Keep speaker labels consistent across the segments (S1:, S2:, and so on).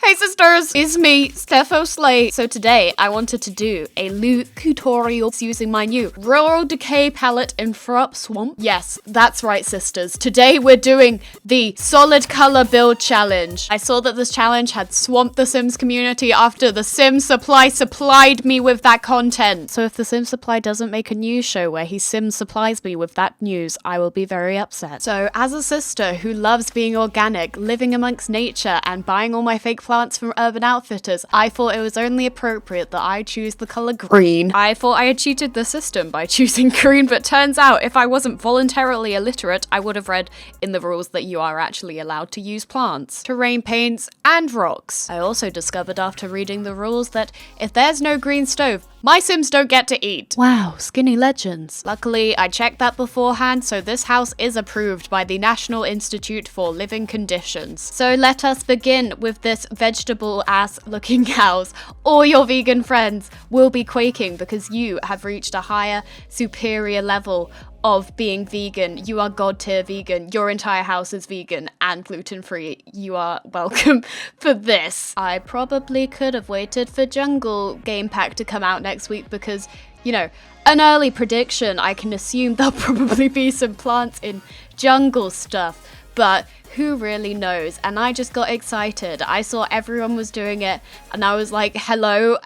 S1: Hey sisters, it's me, Stepho Slay. So today I wanted to do a loot tutorial using my new Rural Decay palette in Thrup Swamp. Yes, that's right sisters. Today we're doing the solid color build challenge. I saw that this challenge had swamped the Sims community after the Sims Supply supplied me with that content. So if the Sims Supply doesn't make a news show where he Sims supplies me with that news, I will be very upset. So as a sister who loves being organic, living amongst nature, and buying all my fake plants from Urban Outfitters, I thought it was only appropriate that I choose the color green. I thought I had cheated the system by choosing green, but turns out if I wasn't voluntarily illiterate, I would have read in the rules that you are actually allowed to use plants, terrain paints, and rocks. I also discovered after reading the rules that if there's no green stove, my Sims don't get to eat. Wow, skinny legends. Luckily, I checked that beforehand, so this house is approved by the National Institute for Living Conditions. So let us begin with this vegetable-ass looking house. All your vegan friends will be quaking because you have reached a higher, superior level of being vegan. You are god tier vegan. Your entire house is vegan and gluten-free. You are welcome for this. I probably could have waited for Jungle Game Pack to come out next week because, you know, an early prediction, I can assume there'll probably be some plants in jungle stuff, but who really knows? And I just got excited. I saw everyone was doing it and I was like, hello,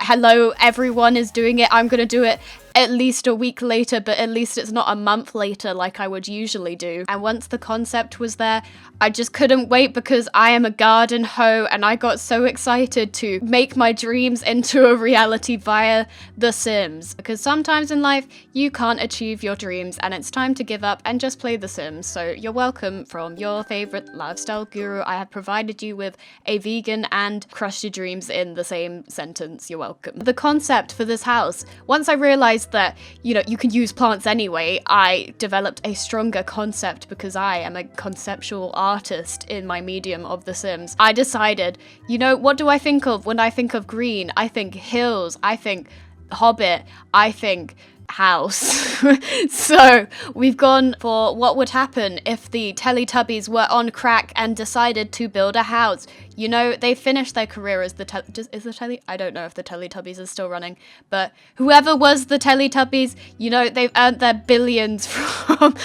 S1: everyone is doing it. I'm gonna do it at least a week later, but at least it's not a month later like I would usually do. And once the concept was there, I just couldn't wait because I am a garden hoe and I got so excited to make my dreams into a reality via The Sims. Because sometimes in life, you can't achieve your dreams and it's time to give up and just play The Sims. So you're welcome from your favorite lifestyle guru. I have provided you with a vegan and crush your dreams in the same sentence. You're welcome. The concept for this house, once I realized that, you know, you can use plants anyway, I developed a stronger concept because I am a conceptual artist in my medium of The Sims. I decided, you know, what do I think of when I think of green? I think hills, I think hobbit, I think house. So we've gone for what would happen if the Teletubbies were on crack and decided to build a house. You know, they finished their career as I don't know if the Teletubbies is still running, but whoever was the Teletubbies, you know, they've earned their billions from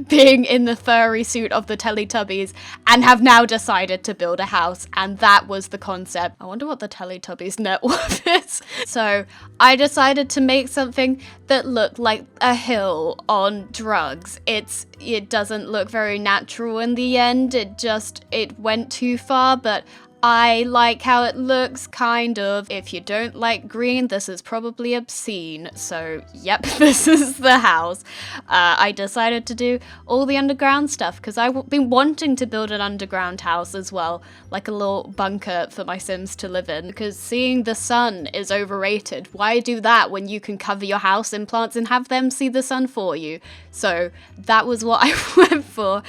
S1: being in the furry suit of the Teletubbies and have now decided to build a house, and that was the concept. I wonder what the Teletubbies net worth is. So I decided to make something that looked like a hill on drugs. It doesn't look very natural in the end. It went too far, but I like how it looks, kind of. If you don't like green, this is probably obscene. So, yep, this is the house. I decided to do all the underground stuff because I've been wanting to build an underground house as well, like a little bunker for my Sims to live in, because seeing the sun is overrated. Why do that when you can cover your house in plants and have them see the sun for you? So that was what I went for.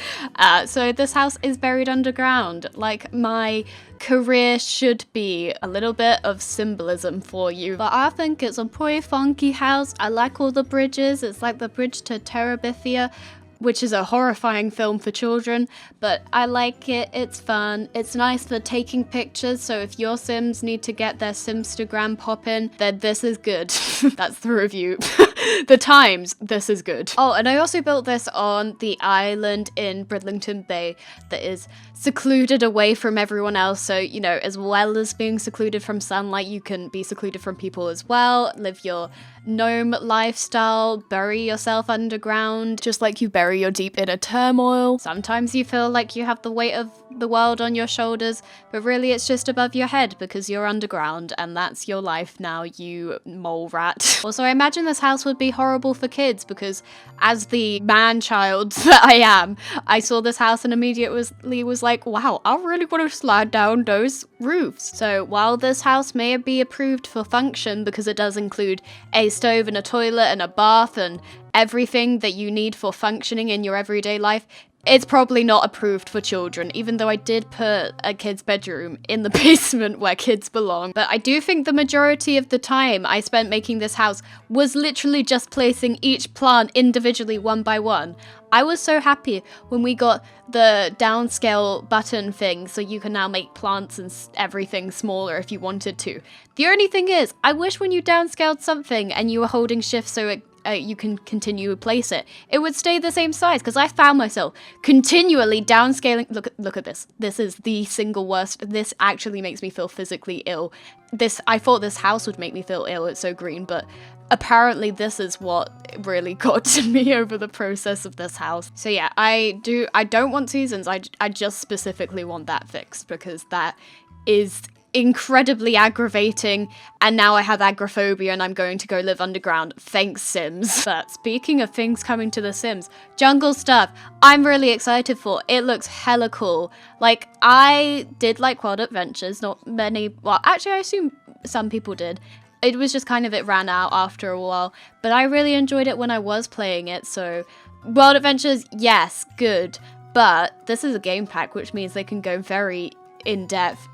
S1: So this house is buried underground, like my career should be. A little bit of symbolism for you, but I think it's a pretty funky house. I like all the bridges. It's like the bridge to Terabithia, which is a horrifying film for children, but I like it. It's fun. It's nice for taking pictures, so if your Sims need to get their Simstagram poppin', then this is good. That's the review. The Times, this is good. Oh, and I also built this on the island in Bridlington Bay that is secluded away from everyone else, so, you know, as well as being secluded from sunlight, you can be secluded from people as well, live your gnome lifestyle, bury yourself underground, just like you bury your deep inner turmoil. Sometimes you feel like you have the weight of the world on your shoulders, but really it's just above your head because you're underground and that's your life now, you mole rat. Also, I imagine this house would be horrible for kids because as the man-child that I am, I saw this house and immediately was like, wow, I really want to slide down those roofs. So while this house may be approved for function because it does include a stove and a toilet and a bath and everything that you need for functioning in your everyday life, it's probably not approved for children, even though I did put a kid's bedroom in the basement where kids belong. But I do think the majority of the time I spent making this house was literally just placing each plant individually one by one. I was so happy when we got the downscale button thing, so you can now make plants and everything smaller if you wanted to. The only thing is, I wish when you downscaled something and you were holding shift so you can continue to place it, it would stay the same size, because I found myself continually downscaling. Look at this. This is the single worst. This actually makes me feel physically ill. I thought this house would make me feel ill, it's so green, but apparently this is what really got to me over the process of this house. So yeah, I don't want seasons. I just specifically want that fixed, because that is incredibly aggravating, and now I have agoraphobia and I'm going to go live underground. Thanks, Sims. But speaking of things coming to The Sims, jungle stuff, I'm really excited for. It looks hella cool. Like, I did like Wild Adventures, not many, well, actually I assume some people did. It was just kind of, it ran out after a while, but I really enjoyed it when I was playing it, so Wild Adventures, yes, good, but this is a game pack, which means they can go very in-depth,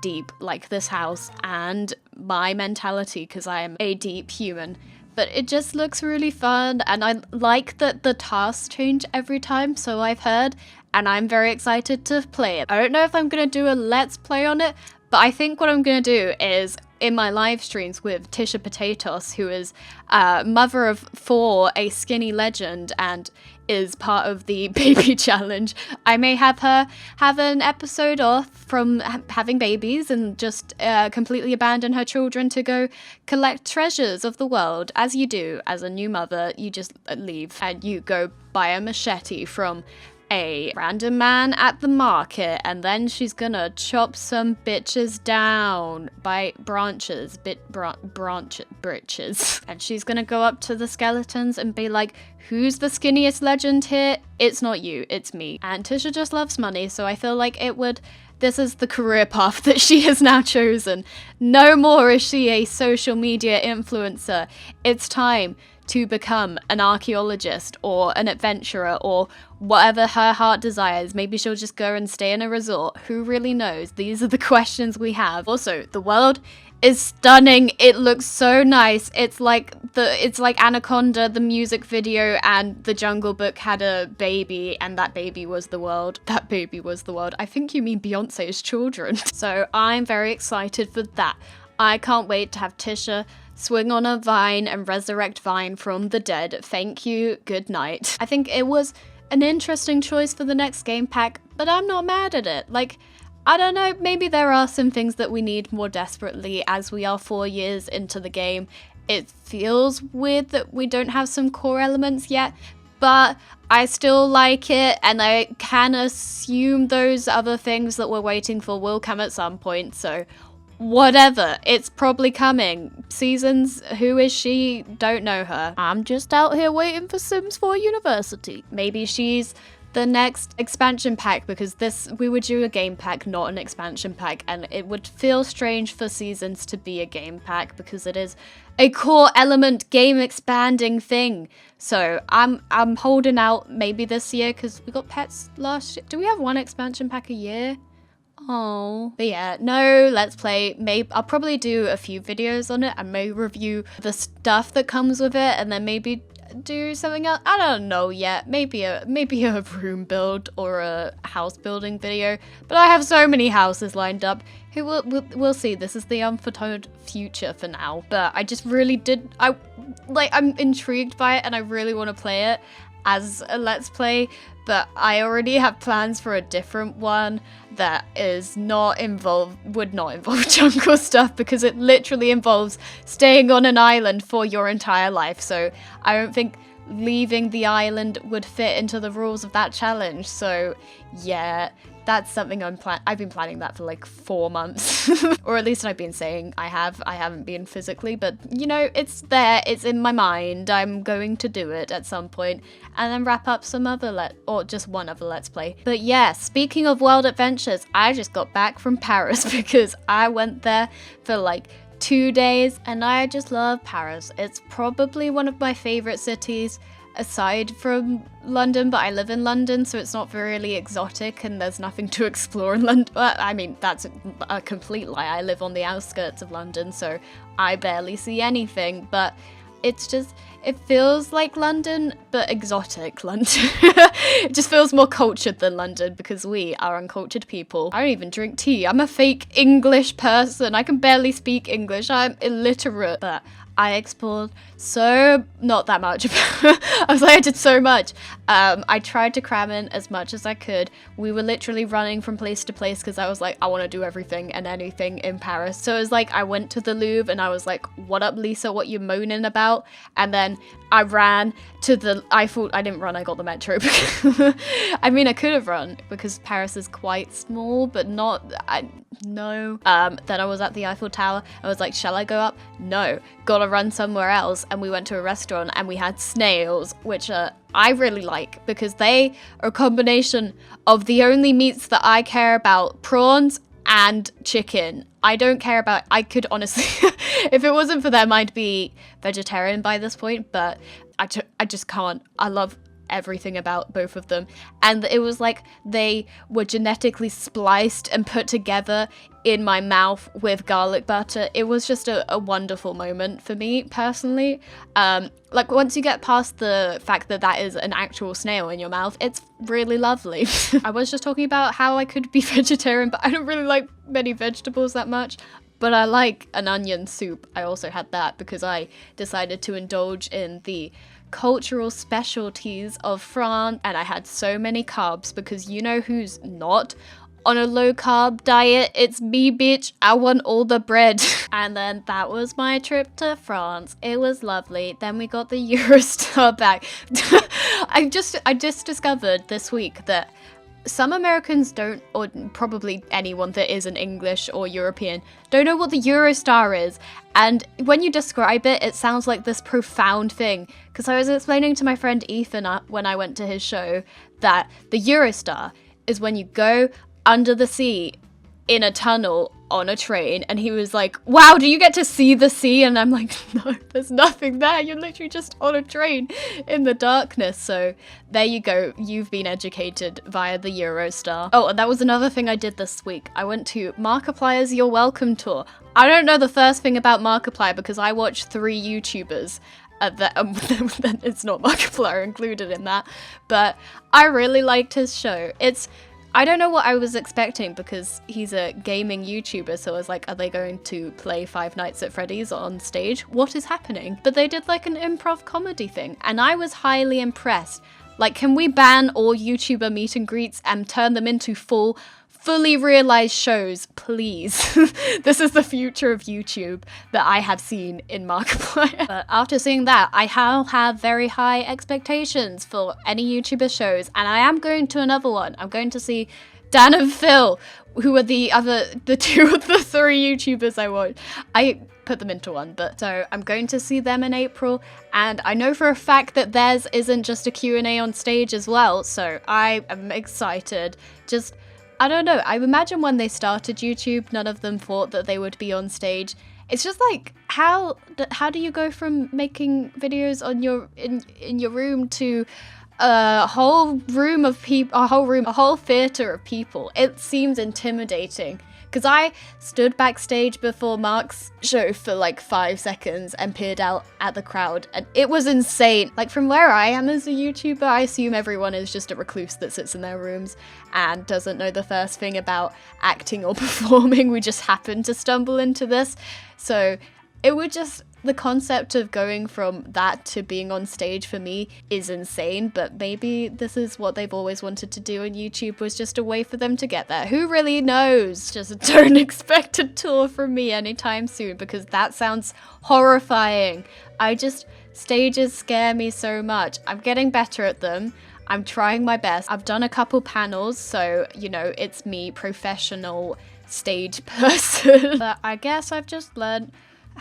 S1: deep, like this house and my mentality, because I am a deep human. But it just looks really fun, and I like that the tasks change every time, so I've heard, and I'm very excited to play it. I don't know if I'm gonna do a let's play on it, but I think what I'm gonna do is, in my live streams with Tisha Potatoes, who is mother of 4, a skinny legend, and is part of the baby challenge, I may have her have an episode off from having babies and just completely abandon her children to go collect treasures of the world. As you do as a new mother, you just leave and you go buy a machete from a random man at the market, and then she's gonna chop some bitches down by branches, britches, and she's gonna go up to the skeletons and be like, who's the skinniest legend here? It's not you, it's me. And Tisha just loves money, so I feel like this is the career path that she has now chosen. No more is she a social media influencer. It's time to become an archaeologist or an adventurer or whatever her heart desires. Maybe she'll just go and stay in a resort. Who really knows? These are the questions we have. Also, the world is stunning. It looks so nice. It's like Anaconda, the music video, and the Jungle Book had a baby, and that baby was the world. That baby was the world. I think you mean Beyonce's children. So I'm very excited for that. I can't wait to have Tisha swing on a vine and resurrect Vine from the dead. Thank you, good night. I think it was an interesting choice for the next game pack, but I'm not mad at it. Like, I don't know, maybe there are some things that we need more desperately as we are 4 years into the game. It feels weird that we don't have some core elements yet, but I still like it, and I can assume those other things that we're waiting for will come at some point, so whatever, it's probably coming. Seasons, who is she? Don't know her. I'm just out here waiting for Sims 4 University. Maybe she's the next expansion pack, because we would do a game pack, not an expansion pack, and it would feel strange for Seasons to be a game pack because it is a core element game expanding thing. So I'm holding out maybe this year, because we got pets last year. Do we have one expansion pack a year? Oh, but yeah, no, let's play. Maybe I'll probably do a few videos on it. I may review the stuff that comes with it, and then maybe do something else. I don't know yet. Maybe a room build or a house building video. But I have so many houses lined up. We'll see. This is the unforetold future for now. But I just really I'm intrigued by it, and I really want to play it as a let's play, but I already have plans for a different one that would not involve jungle stuff, because it literally involves staying on an island for your entire life. So I don't think leaving the island would fit into the rules of that challenge. So yeah, that's something I've been planning that for like 4 months, or at least I've been saying I haven't been physically, but you know, it's there, it's in my mind. I'm going to do it at some point, and then wrap up some other or just one other let's play. But yeah, speaking of Wild Adventures, I just got back from Paris because I went there for like 2 days, and I just love Paris. It's probably one of my favorite cities. aside from London, but I live in London, so it's not really exotic and there's nothing to explore in London. Well, I mean, that's a complete lie. I live on the outskirts of London, so I barely see anything, but it's just, it feels like London, but exotic London. It just feels more cultured than London because we are uncultured people. I don't even drink tea. I'm a fake English person. I can barely speak English. I'm illiterate, but I explored not that much. I was like, I did so much. I tried to cram in as much as I could. We were literally running from place to place because I was like, I want to do everything and anything in Paris. So it was like, I went to the Louvre and I was like, what up, Lisa? What you moaning about? And then I ran to the Eiffel. I didn't run, I got the metro. I mean, I could have run because Paris is quite small, but not, no. Then I was at the Eiffel Tower. I was like, shall I go up? No. Gotta run somewhere else. And we went to a restaurant and we had snails, which I really like because they are a combination of the only meats that I care about, prawns and chicken. I don't care about, I could honestly, if it wasn't for them, I'd be vegetarian by this point, but I just can't. I love everything about both of them. And it was like they were genetically spliced and put together in my mouth with garlic butter. It was just a wonderful moment for me personally. Like once you get past the fact that that is an actual snail in your mouth, it's really lovely. I was just talking about how I could be vegetarian, but I don't really like many vegetables that much. But I like an onion soup. I also had that because I decided to indulge in the cultural specialties of France, and I had so many carbs because you know who's not on a low carb diet? It's me, bitch. I want all the bread. And then that was my trip to France. It was lovely. Then we got the Eurostar back. I just discovered this week that some Americans don't, or probably anyone that isn't English or European, don't know what the Eurostar is. And when you describe it, it sounds like this profound thing. Because I was explaining to my friend Ethan when I went to his show that the Eurostar is when you go under the sea in a tunnel on a train, and he was like, wow, do you get to see the sea? And I'm like, no, there's nothing there. You're literally just on a train in the darkness. So there you go. You've been educated via the Eurostar. Oh, and that was another thing I did this week. I went to Markiplier's You're Welcome tour. I don't know the first thing about Markiplier because I watched 3 YouTubers. Then it's not Markiplier included in that, but I really liked his show. I don't know what I was expecting because he's a gaming YouTuber, so I was like, are they going to play Five Nights at Freddy's on stage? What is happening? But they did like an improv comedy thing, and I was highly impressed. Like, can we ban all YouTuber meet and greets and turn them into fully realized shows, please? This is the future of YouTube that I have seen in Markiplier. But after seeing that, I now have very high expectations for any YouTuber shows, and I am going to another one. I'm going to see Dan and Phil, who are the 2 of the 3 YouTubers I watch. I put them into one, but so I'm going to see them in April, and I know for a fact that theirs isn't just a Q&A on stage as well, so I am excited. I don't know, I imagine when they started YouTube, none of them thought that they would be on stage. It's just like, how do you go from making videos on in your room to a whole room of people, a whole theater of people? It seems intimidating. Because I stood backstage before Mark's show for like 5 seconds and peered out at the crowd, and it was insane. Like, from where I am as a YouTuber, I assume everyone is just a recluse that sits in their rooms and doesn't know the first thing about acting or performing. We just happened to stumble into this. So it would just, the concept of going from that to being on stage for me is insane, but maybe this is what they've always wanted to do, and YouTube was just a way for them to get there. Who really knows? Just don't expect a tour from me anytime soon, because that sounds horrifying. Stages scare me so much. I'm getting better at them. I'm trying my best. I've done a couple panels, so, you know, it's me, professional stage person. But I guess I've just learned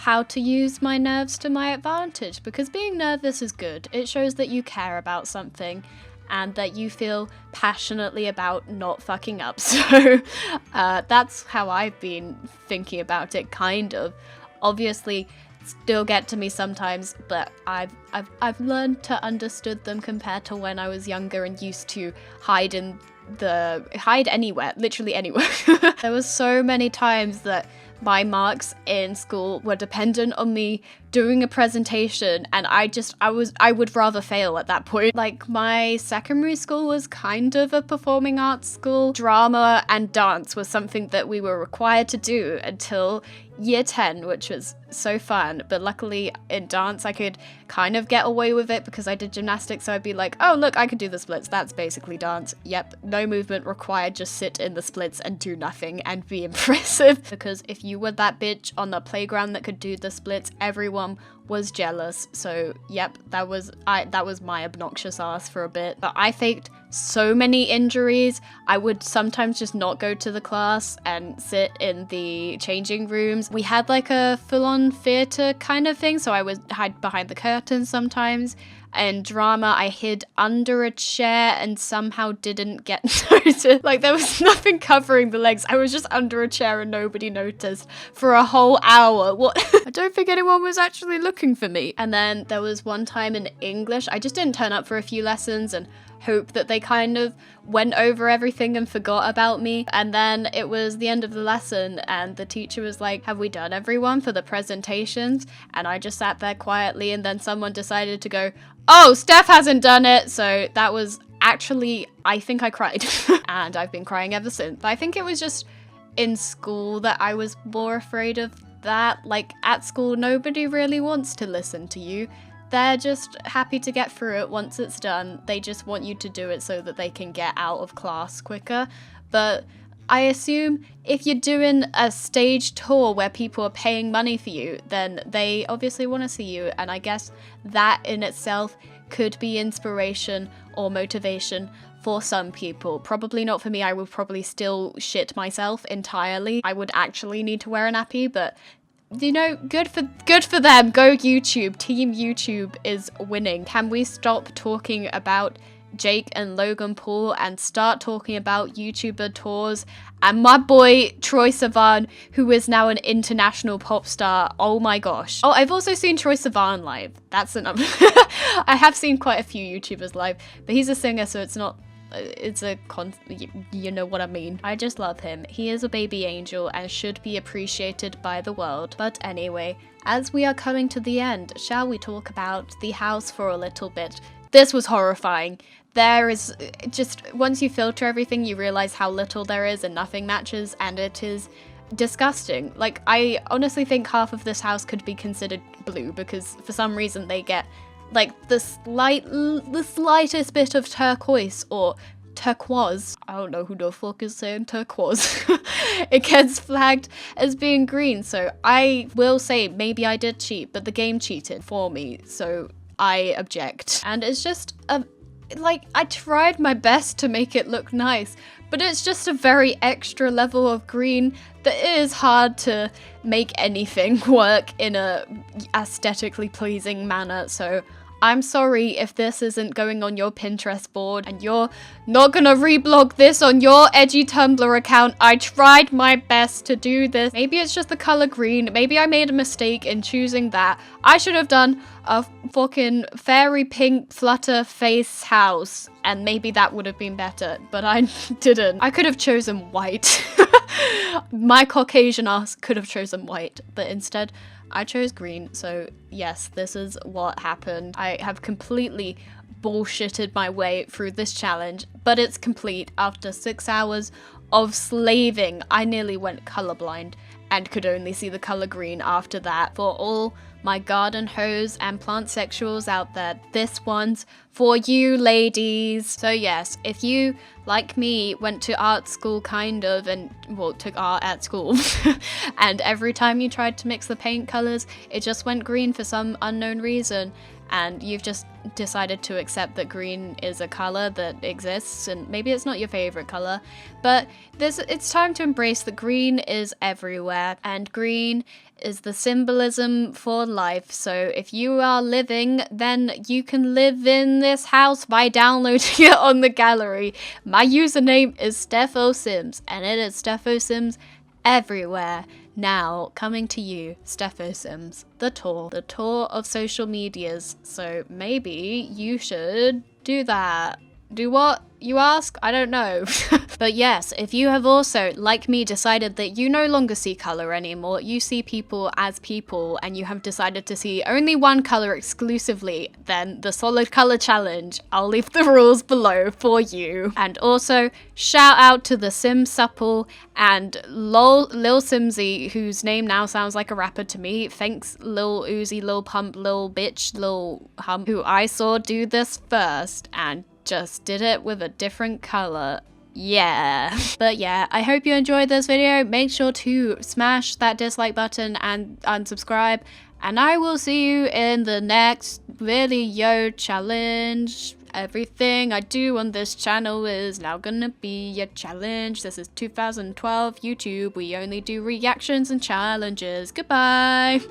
S1: how to use my nerves to my advantage, because being nervous is good. It shows that you care about something and that you feel passionately about not fucking up. So that's how I've been thinking about it, kind of. Obviously, still get to me sometimes, but I've learned to understood them compared to when I was younger and used to hide anywhere, literally anywhere. There was so many times that my marks in school were dependent on me doing a presentation, and I would rather fail at that point. Like, my secondary school was kind of a performing arts school. Drama and dance was something that we were required to do until year 10, which was so fun. But luckily in dance I could kind of get away with it because I did gymnastics, so I'd be like, oh look, I could do the splits, that's basically dance. Yep, no movement required, just sit in the splits and do nothing and be impressive. Because if you were that bitch on the playground that could do the splits, everyone was jealous. So yep, that was my obnoxious ass for a bit. But I faked so many injuries. I would sometimes just not go to the class and sit in the changing rooms. We had like a full-on theater kind of thing, so I would hide behind the curtains sometimes. In drama, I hid under a chair and somehow didn't get noticed. Like, there was nothing covering the legs. I was just under a chair and nobody noticed for a whole hour. What? I don't think anyone was actually looking for me. And then there was one time in English, I just didn't turn up for a few lessons and hope that they kind of went over everything and forgot about me. And then it was the end of the lesson and the teacher was like, have we done everyone for the presentations? And I just sat there quietly, and then someone decided to go, oh, Steph hasn't done it. So that was actually, I think I cried. And I've been crying ever since. But I think it was just in school that I was more afraid of that. Like, at school, nobody really wants to listen to you. They're just happy to get through it once it's done. They just want you to do it so that they can get out of class quicker. But I assume if you're doing a stage tour where people are paying money for you, then they obviously want to see you. And I guess that in itself could be inspiration or motivation for some people. Probably not for me. I would probably still shit myself entirely. I would actually need to wear a nappy, but you know, good for them. Go YouTube. Team YouTube is winning. Can we stop talking about Jake and Logan Paul and start talking about YouTuber tours and my boy Troye Sivan, who is now an international pop star? Oh my gosh. Oh, I've also seen Troye Sivan live. That's another. I have seen quite a few YouTubers live, but he's a singer, so it's not. You know what I mean. I just love him. He is a baby angel and should be appreciated by the world. But anyway, as we are coming to the end, shall we talk about the house for a little bit? This was horrifying. There is just, once you filter everything, you realize how little there is and nothing matches, and it is disgusting. Like, I honestly think half of this house could be considered blue because for some reason they get like the slightest bit of turquoise or turquoise. I don't know who the fuck is saying turquoise. It gets flagged as being green. So I will say maybe I did cheat, but the game cheated for me. So I object. And it's just like, I tried my best to make it look nice, but it's just a very extra level of green that is hard to make anything work in a aesthetically pleasing manner. So I'm sorry if this isn't going on your Pinterest board and you're not gonna reblog this on your edgy Tumblr account. I tried my best to do this. Maybe it's just the color green. Maybe I made a mistake in choosing that. I should have done a fucking fairy pink flutter face house, and maybe that would have been better, but I didn't. I could have chosen white. My Caucasian ass could have chosen white, but instead I chose green. So yes, this is what happened. I have completely bullshitted my way through this challenge, but it's complete. After 6 hours of slaving, I nearly went colorblind and could only see the color green after that. For all my garden hoes and plant sexuals out there, this one's for you ladies. So yes, if you, like me, went to art school kind of, and well, took art at school, and every time you tried to mix the paint colors, it just went green for some unknown reason, and you've just decided to accept that green is a color that exists, and maybe it's not your favorite color, but it's time to embrace that green is everywhere, and green is the symbolism for life. So if you are living, then you can live in this house by downloading it on the gallery. My username is StephoSims, and it is StephoSims everywhere. Now, coming to you, Stepho Sims, the tour of social medias. So maybe you should do that. Do what, you ask? I don't know. But yes, if you have also, like me, decided that you no longer see color anymore, you see people as people, and you have decided to see only one color exclusively, then the solid color challenge, I'll leave the rules below for you. And also, shout out to the Sim Supple and Lil Simsy, whose name now sounds like a rapper to me. Thanks Lil Uzi, Lil Pump, Lil Bitch, Lil Hump, who I saw do this first and just did it with a different color. Yeah. But yeah, I hope you enjoyed this video. Make sure to smash that dislike button and unsubscribe. And I will see you in the next video challenge. Everything I do on this channel is now gonna be a challenge. This is 2012 YouTube. We only do reactions and challenges. Goodbye.